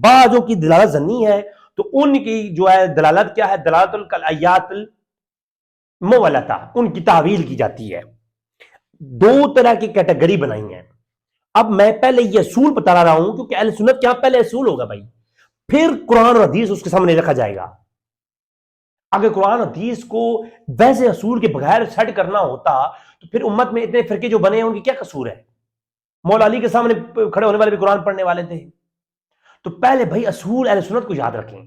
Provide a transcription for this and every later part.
بعضوں کی دلالت ظنی ہے تو ان کی جو ہے دلالت کیا ہے؟ دلالت الایات المولتا، ان کی تعویل کی جاتی ہے۔ دو طرح کی کیٹیگری بنائی ہیں۔ اب میں پہلے یہ اصول بتا رہا ہوں کیونکہ اہل سنت کیا پہلے اصول ہوگا بھائی، پھر قرآن اور حدیث اس کے سامنے رکھا جائے گا۔ اگر قرآن حدیث کو ویسے اصول کے بغیر سیٹ کرنا ہوتا تو پھر امت میں اتنے فرقے جو بنے ہیں ان کی کیا قصور ہے؟ مولا علی کے سامنے کھڑے ہونے والے بھی قرآن پڑھنے والے تھے۔ تو پہلے بھائی اصول اہل سنت کو یاد رکھیں۔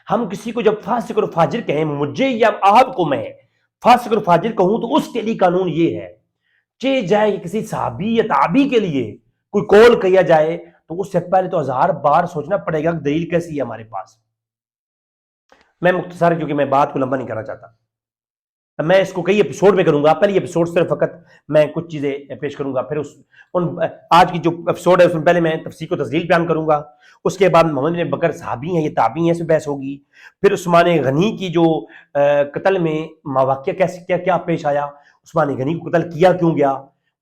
ہم کسی کو جب فاسق اور فاجر کہیں، مجھے یا آپ کو میں فاسق اور فاجر کہوں تو اس کے لیے قانون یہ ہے، چے جائے کہ کسی صحابی یا تابعی کے لیے کوئی قول کیا جائے تو اس سے پہلے تو 1000 بار سوچنا پڑے گا کہ دلیل کیسی ہے ہمارے پاس۔ میں مختصر، کیونکہ میں بات کو لمبا نہیں کرنا چاہتا، میں اس کو کئی ایپیسوڈ میں کروں گا۔ پہلی ایپیسوڈ صرف فقط میں کچھ چیزیں پیش کروں گا، پھر آج کی جو ایپیسوڈ ہے اس میں پہلے میں تفسیر و تفصیل بیان کروں گا، اس کے بعد محمد بن بکر صحابی ہیں یہ تابعی ہیں، اس میں بحث ہوگی۔ پھر عثمان غنی کی جو قتل میں مواقع کیا پیش آیا، عثمان غنی کو قتل کیا کیوں گیا،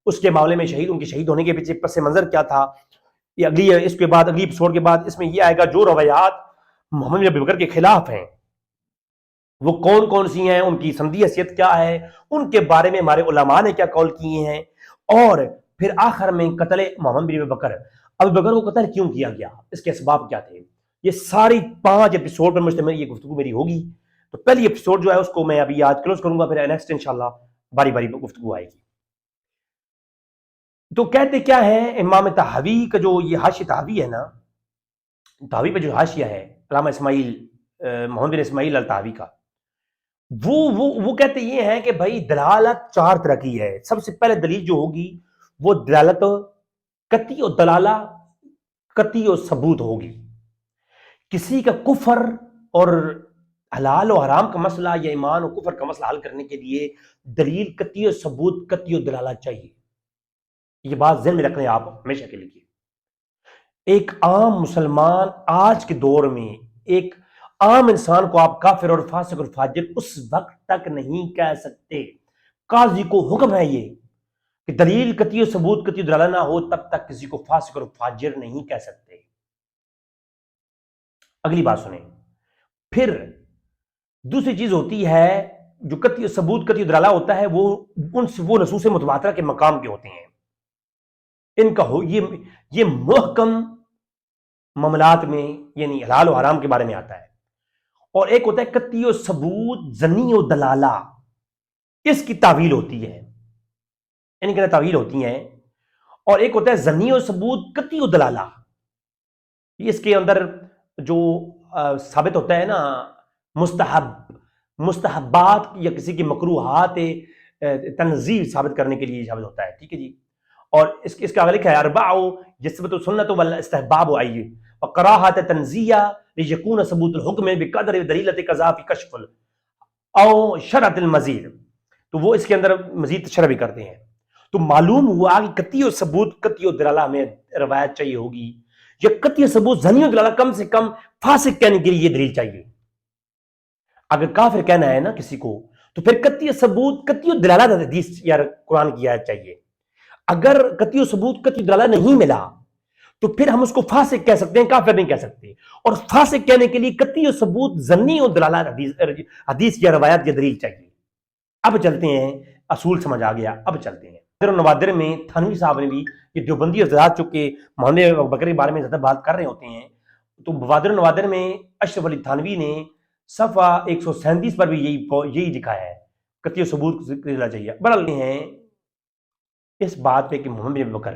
اس کے معاملے میں ان کے شہید ہونے کے پیچھے پس منظر کیا تھا، یہ اس کے بعد اگلی ایپیسوڈ کے بعد اس میں یہ آئے گا جو روایات محمد بن بکر کے خلاف ہیں وہ کون کون سی ہیں، ان کی سندی حیثیت کیا ہے، ان کے بارے میں ہمارے علماء نے کیا قول کیے ہیں، اور پھر آخر میں قتل محمد بن بکر، ابو بکر کو قتل کیوں کیا گیا، اس کے اسباب کیا تھے۔ یہ ساری 5 ایپیسوڈ پر مشتمل یہ گفتگو میری ہوگی۔ تو پہلی ایپیسوڈ جو ہے اس کو میں ابھی آج کلوز کروں گا، پھر نیکسٹ انشاءاللہ باری باری گفتگو آئے گی۔ تو کہتے کیا ہے امام طحاوی کا جو یہ حاشیہ طحاوی ہے نا، طحاوی پہ جو حاشیہ ہے علامہ اسماعیل محمد بن اسماعیل الطحاوی کا، وہ کہتے یہ ہیں کہ بھائی دلالت 4 طرح کی ہے۔ سب سے پہلے دلیل جو ہوگی وہ دلالت قطعی و دلالہ قطعی و ثبوت ہوگی۔ کسی کا کفر اور حلال و حرام کا مسئلہ یا ایمان و کفر کا مسئلہ حل کرنے کے لیے دلیل قطعی و ثبوت قطعی و دلالہ چاہیے۔ یہ بات ذہن میں رکھ لیں آپ ہمیشہ کے لیے۔ ایک عام مسلمان آج کے دور میں ایک عام انسان کو آپ کافر اور فاسق اور فاجر اس وقت تک نہیں کہہ سکتے۔ قاضی کو حکم ہے یہ کہ دلیل قطعی و ثبوت قطعی و دلالہ نہ ہو تب تک کسی کو فاسق اور فاجر نہیں کہہ سکتے۔ اگلی بات سنیں، پھر دوسری چیز ہوتی ہے جو قطعی و ثبوت قطعی و دلالہ ہوتا ہے، وہ نصوص متواترہ کے مقام کے ہوتے ہیں۔ ان کا یہ محکم معاملات میں یعنی حلال و حرام کے بارے میں آتا ہے، اور ایک ہوتا ہے قطعی و ثبوت ظنی و دلالہ، اس کی تعویل ہوتی ہے، ان کے تعویل ہوتی ہیں، اور ایک ہوتا ہے ظنی و ثبوت قطعی و دلالہ، اس کے اندر جو ثابت ہوتا ہے نا مستحبات یا کسی کی مکروہات تنزیہ ثابت کرنے کے لیے ثابت ہوتا ہے، ٹھیک ہے جی۔ اور اس کا لکھا ہے اربع جسبۃ السنۃ والاستحباب آئیے وقراہات تنزیہ لیکون ثبوت الحکم بقدر دلیلۃ قضاء فی کشف او شرط المزید، تو وہ اس کے اندر مزید تشریح بھی کرتے ہیں۔ تو معلوم ہوا کہ قطعی و ثبوت قطعی و دلالہ میں روایت چاہیے ہوگی، یا قطعی و ثبوت ظنی و دلالہ کم سے کم فاسق کہنے کے لیے یہ دلیل چاہیے۔ اگر کافر کہنا ہے نا کسی کو تو پھر قطعی و ثبوت قطعی و دلالہ حدیث یا قرآن کی آیت چاہیے۔ اگر قطعی و ثبوت قطعی و دلالہ نہیں ملا تو پھر ہم اس کو فاسق کہہ سکتے ہیں، کافر نہیں کہہ سکتے۔ اور فاسق کہنے کے لیے قطعی و ثبوت ظنی و دلالہ حدیث یا روایت یا دلیل چاہیے۔ اب چلتے ہیں، اصول سمجھ آ گیا، اب چلتے ہیں نوادر میں تھانوی صاحب نے بھی یہ دیوبندی حضرات چونکہ محمد بکر کے بارے میں زیادہ بات کر رہے ہوتے ہیں، تو بوادر نوادر میں اشرف علی تھانوی نے صفحہ 137 پر بھی یہی لکھا ہے، قطعی و ثبوت دلالہ چاہیے۔ بڑھل ہیں اس بات پہ کہ محمد بن بکر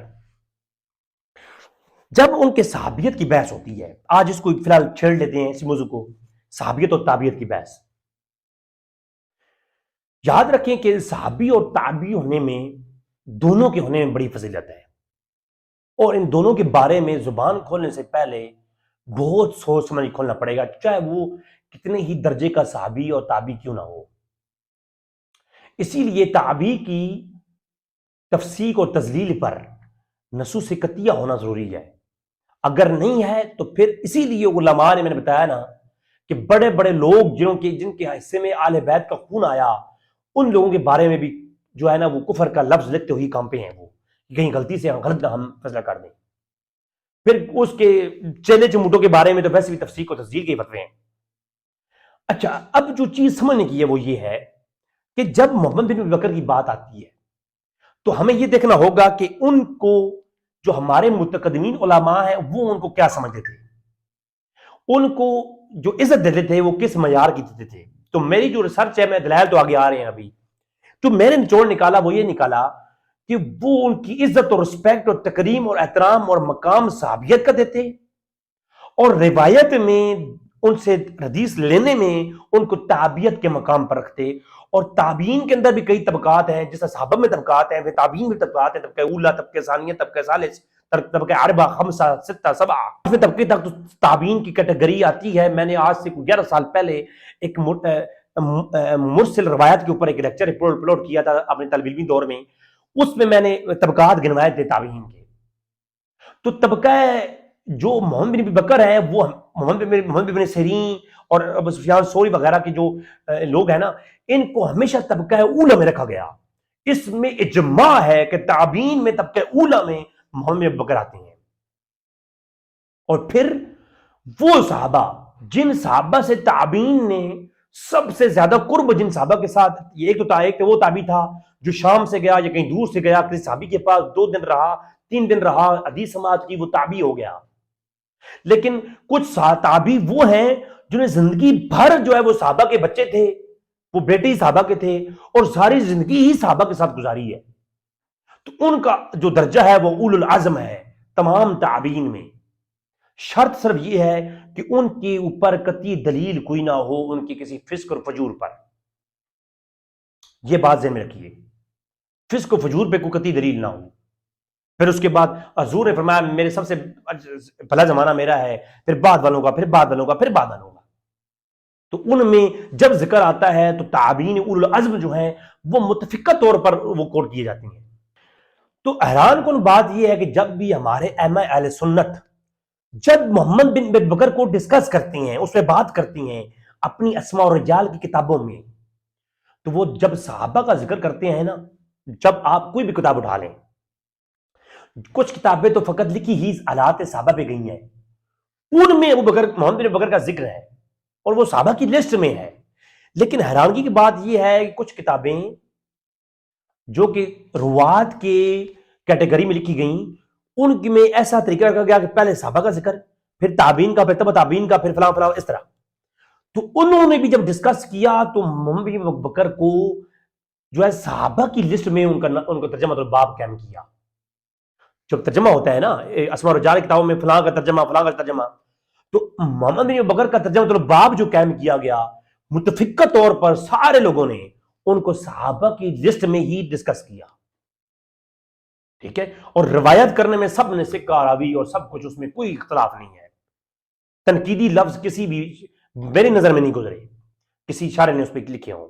جب ان کے صحابیت کی بحث ہوتی ہے، آج اس کو فی الحال چھیڑ لیتے ہیں اس موضوع کو، صحابیت اور تابعیت کی بحث۔ یاد رکھیں کہ صحابی اور تابعی ہونے میں دونوں کے ہونے میں بڑی فضیلت ہے، اور ان دونوں کے بارے میں زبان کھولنے سے پہلے بہت سوچ سمجھ کھولنا پڑے گا، چاہے وہ کتنے ہی درجے کا صحابی اور تابعی کیوں نہ ہو۔ اسی لیے تابعی کی تفسیق اور تذلیل پر نصوص قطعیہ ہونا ضروری ہے، اگر نہیں ہے تو پھر اسی لیے علماء نے، میں نے بتایا نا کہ بڑے بڑے لوگ جن کے حصے میں آل بیت کا خون آیا، ان لوگوں کے بارے میں بھی جو ہے نا وہ کفر کا لفظ لکھتے ہوئی کام پہ ہیں، وہ کہیں غلطی سے غلط نہ ہم فیصلہ کر دیں۔ پھر اس کے چیلے چموٹوں کے بارے میں تو ویسے بھی تفسیر و تفصیل کے فتوے ہیں. اچھا، اب جو چیز سمجھنے کی ہے وہ یہ ہے کہ جب محمد بن ابی بکر کی بات آتی ہے تو ہمیں یہ دیکھنا ہوگا کہ ان کو جو ہمارے متقدمین علماء ہیں وہ ان کو کیا سمجھتے تھے، ان کو جو عزت دیتے تھے وہ کس معیار کی دیتے تھے. تو میری جو ریسرچ ہے، میں دلائل تو آگے آ رہے ہیں ابھی، تو میں نے نچوڑ نکالا وہ یہ نکالا کہ وہ ان کی عزت اور رسپیکٹ اور تکریم اور احترام اور مقام صحابیت کا دیتے، اور روایت میں ان سے حدیث لینے میں ان کو تابعیت کے مقام پر رکھتے. اور تابعین کے اندر بھی کئی طبقات ہیں، جیسے صحابہ میں طبقات ہیں، تابعین میں طبقات ہیں، طبقہ اولا، طبقہ ثانیہ، طبقہ ثالث، طبقہ اربعہ، خمسہ، ستہ، سبعہ، طبقے تک تو تابعین کی کیٹیگری آتی ہے. میں نے آج سے 11 سال پہلے ایک مرسل روایت کے اوپر ایک لیکچر اپلوڈ کیا تھا اپنے طالب علمی دور میں. اس میں نے طبقات گنوائے تھے تابعین کے. تو طبقہ جو محمد بن ابی بکر ہیں وہ محمد بن سیرین اور ابو سفیان ثوری وغیرہ کے جو لوگ ہیں نا، ان کو ہمیشہ طبقہ اولا میں رکھا گیا. اس میں اجماع ہے کہ تابعین میں طبقہ اولا میں محمد بن ابی بکر آتے ہیں. اور پھر وہ صحابہ جن صحابہ سے تابعین نے سب سے زیادہ قرب، جن صحابہ کے ساتھ، ایک تو وہ تابعی تھا جو شام سے گیا یا کہیں دور سے گیا، کسی صحابی کے پاس 2 دن رہا، 3 دن رہا، حدیث سماعت کی، وہ تابعی ہو گیا. لیکن کچھ تابعی وہ ہیں جنہیں زندگی بھر جو ہے وہ صحابہ کے بچے تھے، وہ بیٹے ہی صحابہ کے تھے اور ساری زندگی ہی صحابہ کے ساتھ گزاری ہے. تو ان کا جو درجہ ہے وہ اولو العزم ہے تمام تابعین میں. شرط صرف یہ ہے کہ ان کے اوپر قطعی دلیل کوئی نہ ہو ان کی کسی فسق اور فجور پر. یہ بات ذہن میں رکھیے، فسق و فجور پہ کوئی قطعی دلیل نہ ہو. پھر اس کے بعد حضور نے فرمایا میرے سب سے بھلا زمانہ میرا ہے، پھر بعد والوں کا، پھر بعد والوں کا، پھر بعد والوں کا. تو ان میں جب ذکر آتا ہے تو تابعین اولو العزم جو ہیں وہ متفقہ طور پر وہ کوٹ کیے جاتی ہیں. تو حیران کن بات یہ ہے کہ جب بھی ہمارے ائمہ اہل سنت جب محمد بن ابی بکر کو ڈسکس کرتی ہیں، اس پہ بات کرتی ہیں اپنی اسماء اور رجال کی کتابوں میں، تو وہ جب صحابہ کا ذکر کرتے ہیں نا، جب آپ کوئی بھی کتاب اٹھا لیں، کچھ کتابیں تو فقط لکھی ہی حالات صحابہ پہ گئی ہیں، ان میں محمد بن ابی بکر کا ذکر ہے اور وہ صحابہ کی لسٹ میں ہے. لیکن حیرانگی کی بات یہ ہے کہ کچھ کتابیں جو کہ روات کے کیٹیگری میں لکھی گئیں، ان میں ایسا طریقہ رکھا گیا کہ پہلے صحابہ کا ذکر، پھر تابعین کا، پھر تبع تابعین کا، پھر فلاں فلاں، اس طرح. تو انہوں نے بھی جب ڈسکس کیا تو محمد بن ابی بکر کو جو ہے صحابہ کی لسٹ میں ان کا ترجمہ الباب قائم کیا. جب ترجمہ ہوتا ہے نا اسماء الرجال کتابوں میں فلاں کا ترجمہ، فلاں کا ترجمہ، تو محمد بن ابی بکر کا ترجمہ الباب جو قائم کیا گیا، متفقہ طور پر سارے لوگوں نے ان کو صحابہ کی لسٹ میں ہی ڈسکس کیا. ٹھیک ہے، اور روایت کرنے میں سب نے سکہ راوی اور سب کچھ، اس میں کوئی اختلاف نہیں ہے. تنقیدی لفظ کسی بھی میری نظر میں نہیں گزرے، کسی شاعر نے اس پہ لکھے ہوں.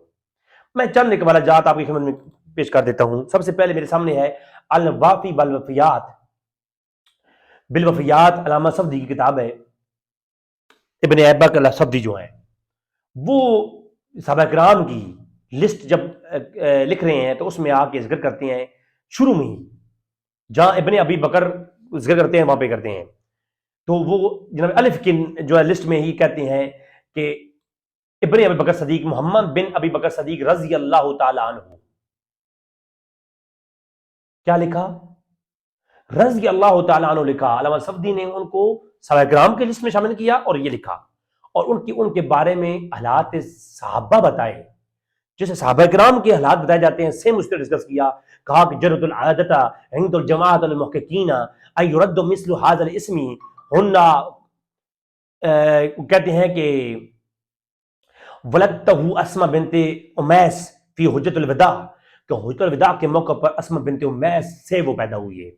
میں چند ایک والا جات آپ کی خدمت میں پیش کر دیتا ہوں. سب سے پہلے میرے سامنے ہے الوافی بالوفیات، بالوفیات، علامہ صفدی کی کتاب ہے. ابن ایبک صفدی جو ہیں وہ صحابہ کرام کی لسٹ جب لکھ رہے ہیں تو اس میں آ کے ذکر کرتے ہیں شروع میں ہی، جہاں ابن ابی بکر ذکر کرتے ہیں وہاں پہ کرتے ہیں. تو وہ جناب الف کی جو ہے لسٹ میں ہی کہتے ہیں کہ ابن ابی بکر صدیق محمد بن ابی بکر صدیق رضی اللہ تعالی عنہ. کیا لکھا؟ رضی اللہ تعالی عنہ لکھا. علامہ صفدی نے ان کو صحابہ کرام کے لسٹ میں شامل کیا اور یہ لکھا، اور ان کے بارے میں حالات صحابہ بتائے، جیسے صحابہ کرام کے حالات بتائے جاتے ہیں سیم اس نے ڈسکس کیا. کہا کہ جرت العادت عند الجماعت المحققین ان يرد مثل هذا الاسم ہن، کہتے ہیں کہ ولدته اسماء بنت امیس فی حجۃ الوداع، کہ حجۃ الوداع کے موقع پر اسماء بنت امیس سے وہ پیدا ہوئی ہے،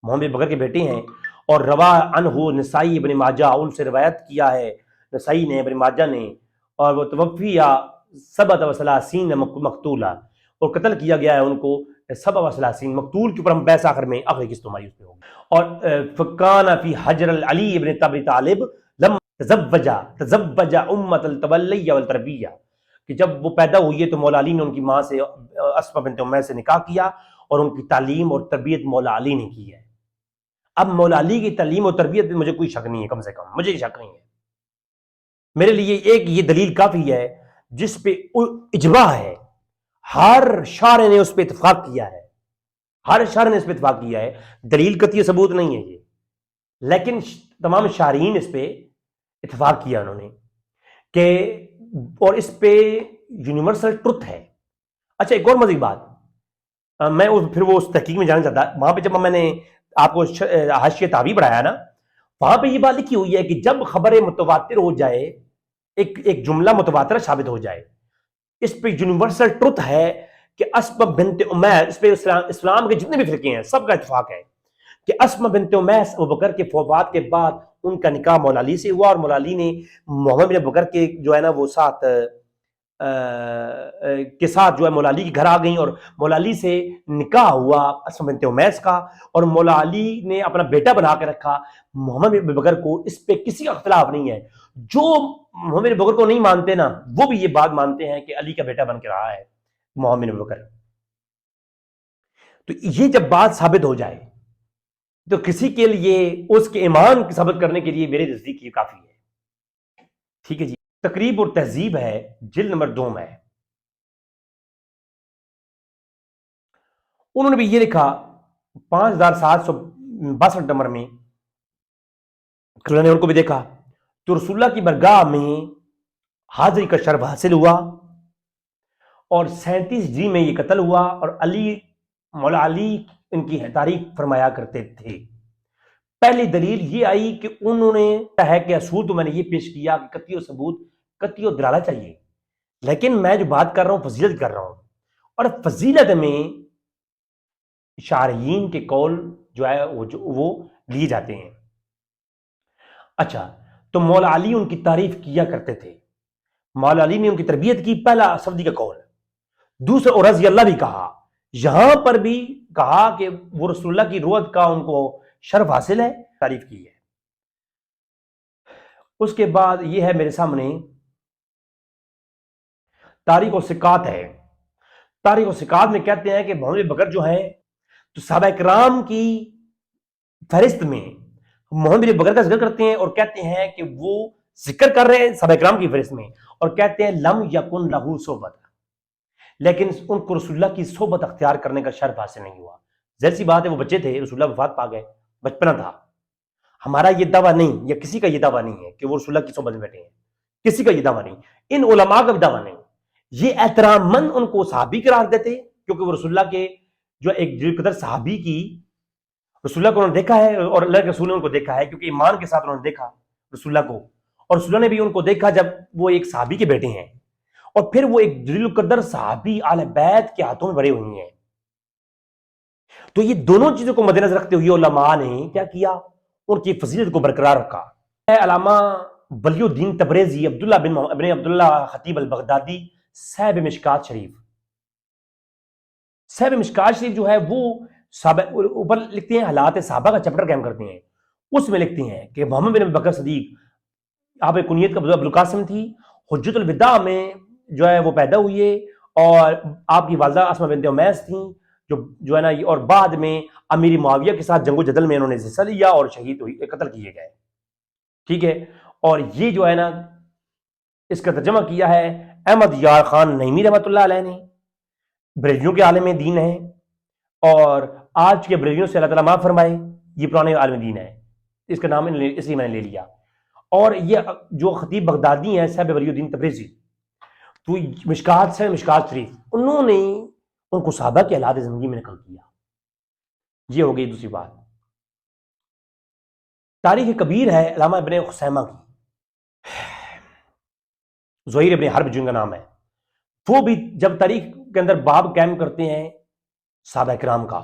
محمد بکر کے بیٹے ہیں. اور روا عنہ نسائی ابن ماجہ، ان سے روایت کیا ہے نسائی نے، ابن ماجہ نے. اور وہ توفیہ 37 مقتولہ، اور قتل کیا گیا ہے ان کو 37 مقتول کے اوپر ہم بحث آخر میں آخری قسط ہماری اس پہ ہوگی. اور فکان فی حجر العلی ابن ابی طالب لم تزوج امت التولیہ والتربیہ، کہ جب وہ پیدا ہوئی ہے تو مولا علی نے ان کی ماں سے اسماء بنت امیس سے نکاح کیا اور ان کی تعلیم اور تربیت مولا علی نے کی ہے. اب مولا علی کی تعلیم و تربیت میں مجھے کوئی شک نہیں ہے، کم سے کم مجھے شک نہیں ہے، میرے لیے ایک یہ دلیل کافی ہے جس پہ اجماع ہے، ہر شارع نے اس پہ اتفاق کیا ہے، ہر شارع نے اس پہ اتفاق کیا ہے، دلیل قطعی ثبوت نہیں ہے یہ، لیکن تمام شارحین اس پہ اتفاق کیا انہوں نے کہ، اور اس پہ یونیورسل ٹروتھ ہے۔ اچھا ایک اور مزید بات، میں پھر وہ اس تحقیق میں جانا چاہتا، وہاں پہ جب میں نے آپ کو حاشیہ تابی پڑھایا نا، وہاں پہ یہ بات لکھی ہوئی ہے کہ جب خبر متواتر ہو جائے، ایک جملہ متواتر ثابت ہو جائے، اس پہ یونیورسل ٹروتھ ہے کہ اسمہ بنت امیس، اس پہ اسلام کے جتنے بھی فرقے ہیں سب کا اتفاق ہے کہ اسمہ بنت امیس ابوبکر کے وفات کے بعد ان کا نکاح مولا علی سے ہوا، اور مولا علی نے محمد بن ابوبکر کے جو ہے نا وہ ساتھ کے ساتھ جو ہے مولا علی کے گھر آ گئیں، اور مولا علی سے نکاح ہوا اسمہ بنت امیس کا، اور مولا علی نے اپنا بیٹا بنا کے رکھا محمد بن ابوبکر کو۔ اس پہ کسی کا اختلاف نہیں ہے، جو محمد بن ابوبکر کو نہیں مانتے نا وہ بھی یہ بات مانتے ہیں کہ علی کا بیٹا بن کے رہا ہے محمد بن ابوبکر۔ تو یہ جب بات ثابت ہو جائے تو کسی کے لیے اس کے ایمان کی ثابت کرنے کے لیے میرے نزدیک یہ کافی ہے۔ ٹھیک ہے جی، تقریب اور تہذیب ہے، جلد نمبر 2 میں انہوں نے بھی یہ لکھا 5762 نمبر میں، کلر نے ان کو بھی دیکھا تو رسول اللہ کی برگاہ میں حاضری کا شرف حاصل ہوا، اور 37 ہجری میں یہ قتل ہوا، اور مولا علی ان کی تعریف فرمایا کرتے تھے۔ پہلی دلیل یہ آئی کہ انہوں نے ہے کہ اصول تو میں نے یہ پیش کیا کہ قطعی و ثبوت، قطعی و دلالہ چاہیے، لیکن میں جو بات کر رہا ہوں فضیلت کر رہا ہوں، اور فضیلت میں شارحین کے قول جو ہے وہ لیے جاتے ہیں۔ اچھا تو مولا علی ان کی تعریف کیا کرتے تھے، مولا علی نے ان کی تربیت کی، پہلا سعودی کا قول۔ دوسرا اور رضی اللہ بھی کہا، یہاں پر بھی کہا کہ وہ رسول اللہ کی روت کا ان کو شرف حاصل ہے، تعریف کی ہے۔ اس کے بعد یہ ہے میرے سامنے تاریخ و ثقات ہے۔ تاریخ و ثقات میں کہتے ہیں کہ محمد بن بکر جو ہیں تو صحابہ کرام کی فہرست میں محمد بن بکر کا ذکر کرتے ہیں، اور کہتے ہیں کہ وہ ذکر کر رہے ہیں صحابہ کرام کی فہرست میں، اور کہتے ہیں لم یکن لہو صحبت، لیکن ان کو رسول اللہ کی صحبت اختیار کرنے کا شرف حاصل نہیں ہوا۔ ظاہر سی بات ہے وہ بچے تھے، رسول اللہ وفات پا گئے، بچپنا تھا۔ ہمارا یہ دعویٰ نہیں، یا کسی کا یہ دعویٰ نہیں ہے کہ وہ رسول اللہ کی صحبت میں بیٹھے ہیں، کسی کا یہ دعویٰ نہیں، ان علماء کا بھی دعویٰ نہیں۔ یہ احترام مند ان کو صحابی قرار دیتے کیونکہ وہ رسول اللہ کے جو ایک قدر صحابی کی، رسول اللہ کو انہوں نے دیکھا ہے، اور اللہ کے رسول نے ان کو دیکھا ہے، کیونکہ ایمان کے ساتھ انہوں نے دیکھا رسول اللہ کو، اور رسول اللہ نے بھی ان کو دیکھا جب وہ ایک صحابی کے بیٹے ہیں، اور پھر وہ ایک جلیل القدر صحابی اہل بیت کے ہاتھوں میں بڑے ہوئے ہیں۔ تو یہ دونوں چیزوں کو مد نظر رکھتے ہوئے علماء نے کیا کیا، ان کی فضیلت کو برقرار رکھا۔ علامہ ولی الدین تبریزی عبداللہ ابن عبداللہ خطیب البغدادی صاحب مشکات شریف، صاحب مشکات شریف جو ہے وہ اوپر لکھتے ہیں، حالات صحابہ کا چیپٹر قائم کرتے ہیں، اس میں لکھتے ہیں کہ محمد بن بکر صدیق آپ کنیت کا ابوالقاسم تھی، حجت الوداع میں جو ہے وہ پیدا ہوئے، اور آپ کی والدہ اسمہ بنت امیس تھیں جو ہے نا، اور بعد میں امیر معاویہ کے ساتھ جنگ و جدل میں انہوں نے حصہ لیا اور شہید ہوئی، قتل کیے گئے۔ ٹھیک ہے، اور یہ جو ہے نا اس کا ترجمہ کیا ہے احمد یار خان نعیمی رحمۃ اللہ علیہ نے، بریلویوں کے عالم دین ہیں، اور آج کے بریلویوں سے اللہ تعالیٰ معاف فرمائے، یہ پرانے عالم دین ہے، اس کا نام اس لیے میں نے لے لیا۔ اور یہ جو خطیب بغدادی ہیں صاحب ولی الدین تبریزی، تو مشکات سے مشکات شریف، انہوں نے ان کو صحابہ کے حالات زندگی میں نقل کیا۔ یہ ہو گئی دوسری بات۔ تاریخ کبیر ہے علامہ ابن خثیمہ کی، زہیر ابن حرب جن کا نام ہے، وہ بھی جب تاریخ کے اندر باب قائم کرتے ہیں صحابہ کرام کا،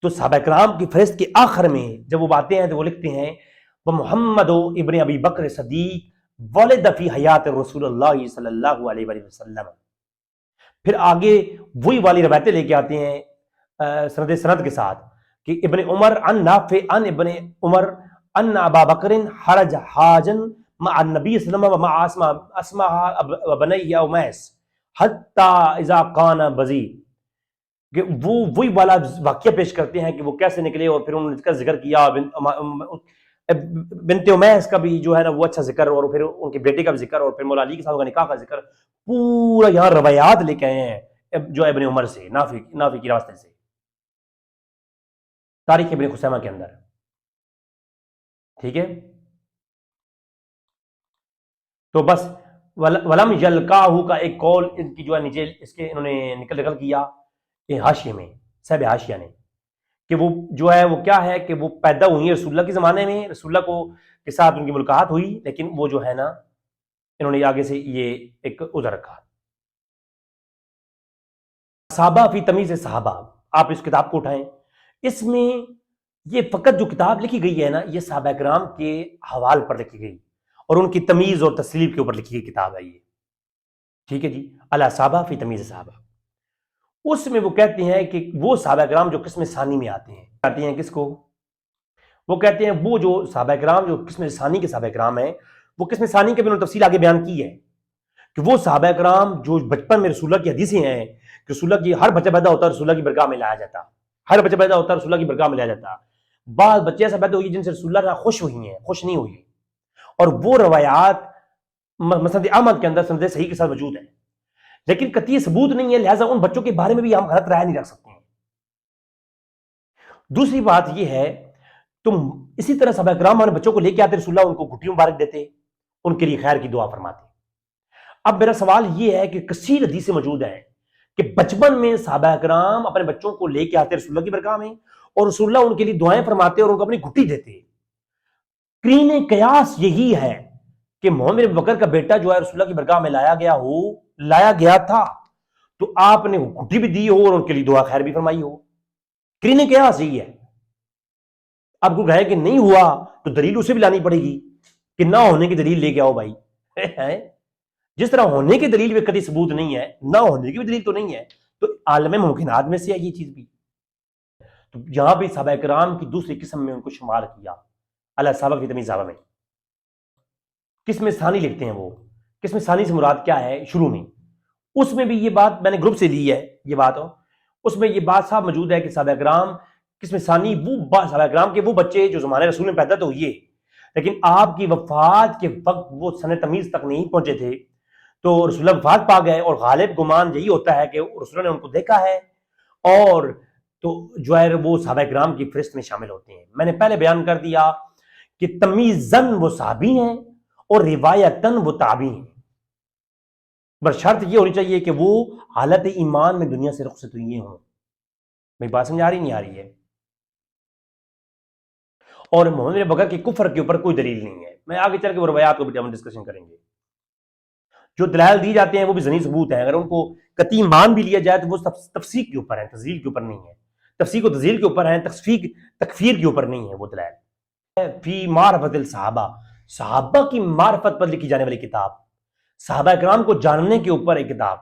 تو صحابہ کرام کی فہرست کے آخر میں جب وہ باتیں ہیں تو وہ لکھتے ہیں وہ محمد ابن ابی بکر صدیق ولد فی حیات رسول اللہ صلی اللہ علیہ وآلہ وسلم۔ پھر آگے وہی والی روایتیں لے کے آتے ہیں سند کے ساتھ کہ ابن عمر ان نافع ان ابن عمر ان ابا بکر حرج حاجن مع النبی صلی اللہ علیہ وسلم ومع اسماء بنی امیس حتی اذا کان بزی، کہ وہ وہی والا واقعہ پیش کرتے ہیں کہ وہ کیسے نکلے، اور پھر انہوں نے اس کا ذکر کیا، بنت امیس کا بھی جو ہے نا وہ اچھا ذکر، اور پھر ان کے بیٹے کا بھی ذکر، اور پھر مولا علی کے ساتھ نکاح کا ذکر، پورا یہاں روایات لے کے آئے ہیں جو ابن عمر سے، نافع کی راستے سے، تاریخ ابن خثیمہ کے اندر. ٹھیک ہے، تو بس ولم یلقاہ کا ایک قول ان کی جو ہے نیچے اس کے انہوں نے نکل کیا حاشیے میں، صاحب حاشیہ نے، کہ وہ جو ہے وہ کیا ہے کہ وہ پیدا ہوئی ہیں رسول اللہ کے زمانے میں، رسول اللہ کو کے ساتھ ان کی ملاقات ہوئی، لیکن وہ جو ہے نا انہوں نے آگے سے یہ ایک عذر رکھا. صحابہ فی تمیز صحابہ، آپ اس کتاب کو اٹھائیں، اس میں یہ فقط جو کتاب لکھی گئی ہے نا یہ صحابہ کرام کے حوال پر لکھی گئی اور ان کی تمیز اور تصلیب کے اوپر لکھی گئی کتاب ہے یہ. ٹھیک ہے جی، صحابہ فی تمیز صحابہ. اس میں وہ کہتے ہیں کہ وہ صحابہ کرام جو قسم ثانی میں آتے ہیں کس کو؟ وہ کہتے ہیں وہ جو صحابہ کرام جو قسم ثانی کے صحابہ کرام ہیں، وہ قسم ثانی کے بھی انہوں نے تفصیل آگے بیان کی ہے کہ وہ صحابہ کرام جو بچپن میں رسول اللہ کی حدیثیں ہیں کہ رسول اللہ کی ہر بچہ پیدا ہوتا ہے رسول اللہ کی برگاہ میں لایا جاتا، ہر بچہ پیدا ہوتا ہے رسول اللہ کی برگاہ میں لایا جاتا. بعض بچے ایسا پیدا ہوئی جن سے رسول اللہ خوش ہوئی ہیں، خوش نہیں ہوئی، اور وہ روایات مسند احمد کے اندر سند صحیح کے ساتھ موجود ہیں، لیکن قطعی ثبوت نہیں ہے، لہٰذا ان بچوں کے بارے میں بھی ہم غلط رائے نہیں رکھ سکتے ہیں. دوسری بات یہ ہے، تم اسی طرح صحابہ کرام اپنے بچوں کو لے کے آتے، رسول اللہ ان کو گھٹی مبارک دیتے، ان کے لیے خیر کی دعا فرماتے. اب میرا سوال یہ ہے کہ کثیر حدیثیں موجود ہیں کہ بچپن میں صحابہ کرام اپنے بچوں کو لے کے آتے رسول اللہ کی برگاہ میں، اور رسول اللہ ان کے لیے دعائیں فرماتے اور ان کو اپنی گھٹی دیتے. قرین قیاس یہی ہے کہ محمد بن بکر کا بیٹا جو ہے رسول اللہ کی برگاہ میں لایا گیا تھا، تو آپ نے گھٹی بھی دی ہو اور ان کے لیے دعا خیر بھی فرمائی ہو. قرین قیاس یہی ہے. اب کوئی کہے کہ نہیں ہوا تو دلیل اسے بھی لانی پڑے گی کہ نہ ہونے کی دلیل لے کے آؤ بھائی. جس طرح ہونے کی دلیل میں کبھی ثبوت نہیں ہے، نہ ہونے کی بھی دلیل تو نہیں ہے، تو عالم ممکنات میں سے ہے یہ چیز بھی. تو یہاں بھی صحابہ کرام کی دوسری قسم میں ان کو شمار کیا، صحابہ فی تمیز صحابہ میں. قسم ثانی لکھتے ہیں وہ. قسم ثانی سے مراد کیا ہے؟ شروع میں اس میں بھی یہ بات میں نے گروپ سے لی ہے، یہ بات اس میں یہ بات صاحب موجود ہے کہ صحابہ کرام قسم ثانی وہ صحابہ کرام کے وہ بچے جو زمانے رسول میں پیدا تو ہوئے، لیکن آپ کی وفات کے وقت وہ سن تمیز تک نہیں پہنچے تھے، تو رسول اللہ وفات پا گئے، اور غالب گمان یہی ہوتا ہے کہ رسول اللہ نے ان کو دیکھا ہے، اور تو جو ہے وہ صحابہ کرام کی فہرست میں شامل ہوتے ہیں. میں نے پہلے بیان کر دیا کہ تمیزن وہ صحابی ہیں اور روایتن وہ تابعی ہیں، بس شرط یہ ہونی چاہیے کہ وہ حالت ایمان میں دنیا سے رخصت ہوئے ہوں. میری بات سمجھ آ رہی نہیں آ رہی ہے؟ اور محمد بن بکر کے کفر کے اوپر کوئی دلیل نہیں ہے. میں آگے چل کے وہ روایات کو بھی ہم ڈسکشن کریں گے. جو دلائل دی جاتے ہیں وہ بھی ذہنی ثبوت ہیں، اگر ان کو قطعی مان بھی لیا جائے تو وہ تفسیق کے اوپر ہیں، تفضیل کے اوپر نہیں ہے. تفسیق و تفضیل کے اوپر ہیں، تکفیر کے اوپر نہیں ہے. وہ دلائل فی معرفت الصحابہ، صحابہ کی معرفت پر لکھی جانے والی کتاب، صحابہ کرام کو جاننے کے اوپر ایک کتاب.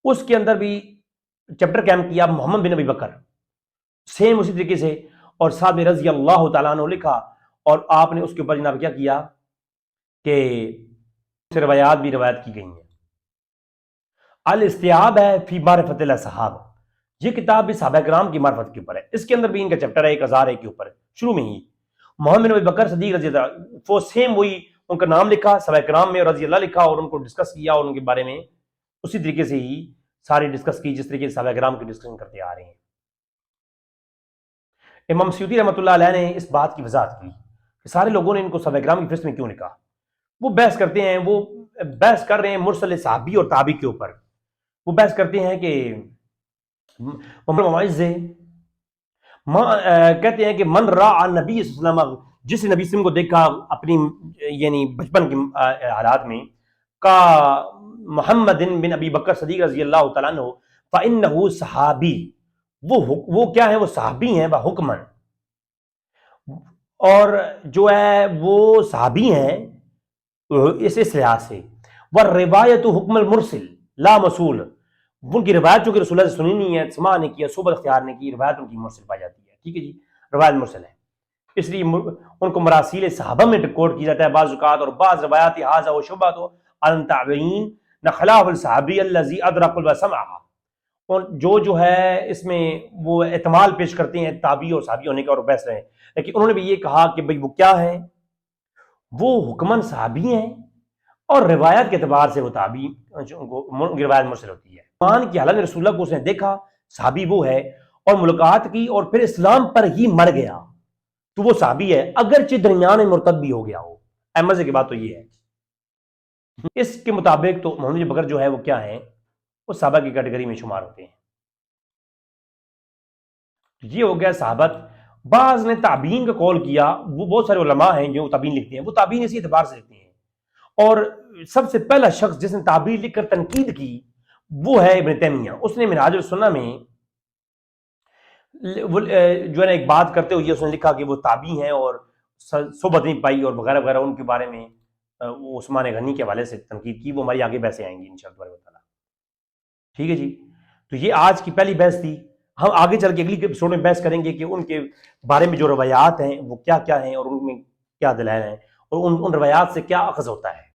اس کے اندر بھی چیپٹر قائم کیا محمد بن ابی بکر، سیم اسی طریقے سے، اور صاحب نے رضی اللہ تعالیٰ عنہ لکھا، اور آپ نے اس کے اوپر جناب کیا کیا کہ سے روایات بھی روایت کی گئی ہیں. الاستیعاب ہے فی معرفت الصحابہ، یہ کتاب بھی صحابہ کرام کی معرفت کے اوپر ہے. اس کے اندر بھی ان کا چیپٹر ہے 1001 کے اوپر، شروع میں ہی محمد بن ابی بکر صدیق رضی اللہ، وہ سیم وہی ان کا نام لکھا، صحابہ کرام میں رضی اللہ لکھا، اور ان کو ڈسکس کیا، اور ان کے بارے میں اسی طریقے سے ہی ساری ڈسکس کی جس طریقے سے صحابہ کرام کی ڈسکشن کرتے آ رہے ہیں. امام سیوطی رحمۃ اللہ علیہ نے اس بات کی وضاحت کی کہ سارے لوگوں نے ان کو صحابہ کرام کی فہرست میں کیوں لکھا. وہ بحث کرتے ہیں، وہ بحث کر رہے ہیں مرسل صحابی اور تابعی کے اوپر. وہ بحث کرتے ہیں کہ کہتے ہیں کہ من راء نبی صلی اللہ علیہ وسلم، جس نبی وسلم کو دیکھا اپنی یعنی بچپن کے حالات میں، کا محمد بن ابی بکر صدیق رضی اللہ تعالیٰ عنہ فإنہ صحابی، وہ کیا ہے؟ وہ صحابی ہیں بحکمن، اور جو ہے وہ صحابی ہیں اس لحاظ سے. والروایت حکم المرسل لا مسول، ان کی روایت چونکہ رسول اللہ سے سنی نہیں ہے، سماع نہیں کیا، صحبت اختیار نہیں کی، روایت ان کی مرسل پائی جاتی ہے. ٹھیک ہے جی، روایت مرسل ہے، اس لیے ان کو مراسیل صحابہ میں کوٹ کیا جاتا ہے بعض اوقات. اور بعض روایات ھذا و شبہۃ عن تابعین نہ خلاف الصحابی الذی ادرک وسمع، اور جو ہے اس میں وہ احتمال پیش کرتے ہیں تابعی اور صحابی ہونے کا اور بحث رہے، لیکن انہوں نے بھی یہ کہا کہ بھئی وہ کیا ہیں، وہ حکمن صحابی ہیں اور روایت کے اعتبار سے وہ تابعی، روایت مرسل ہوتی ہے۔ ایمان کی حالت میں رسول اللہ کو اس نے دیکھا، صحابی وہ ہے، اور ملاقات کی اور پھر اسلام پر ہی مر گیا تو وہ صحابی ہے، اگرچہ درمیان میں مرتد بھی ہو گیا ہو۔ مزے کی بات تو یہ ہے، اس کے مطابق تو محمد بکر جو ہے وہ کیا ہیں، وہ صحابہ کی کیٹیگری میں شمار ہوتے ہیں۔ یہ ہو گیا صحابت۔ بعض نے تابعین کا قول کیا، وہ بہت سارے علماء ہیں جو تابعین لکھتے ہیں، وہ تابعین اسی اعتبار سے لکھتے ہیں، اور سب سے پہلا شخص جس نے تابعین لکھ کر تنقید کی وہ ہے ابن تیمیہ۔ اس نے منہاج السنہ میں جو ہے نا ایک بات کرتے ہوئے اس نے لکھا کہ وہ تابعی ہیں اور صحبت نہیں پائی اور وغیرہ وغیرہ، ان کے بارے میں وہ عثمان غنی کے حوالے سے تنقید کی، وہ ہماری آگے بحثیں آئیں گی انشاءاللہ تعالیٰ۔ ٹھیک ہے جی، تو یہ آج کی پہلی بحث تھی۔ ہم آگے چل کے اگلی ایپیسوڈ میں بحث کریں گے کہ ان کے بارے میں جو روایات ہیں وہ کیا کیا ہیں اور ان میں کیا دلائل ہیں اور ان روایات سے کیا اخذ ہوتا ہے۔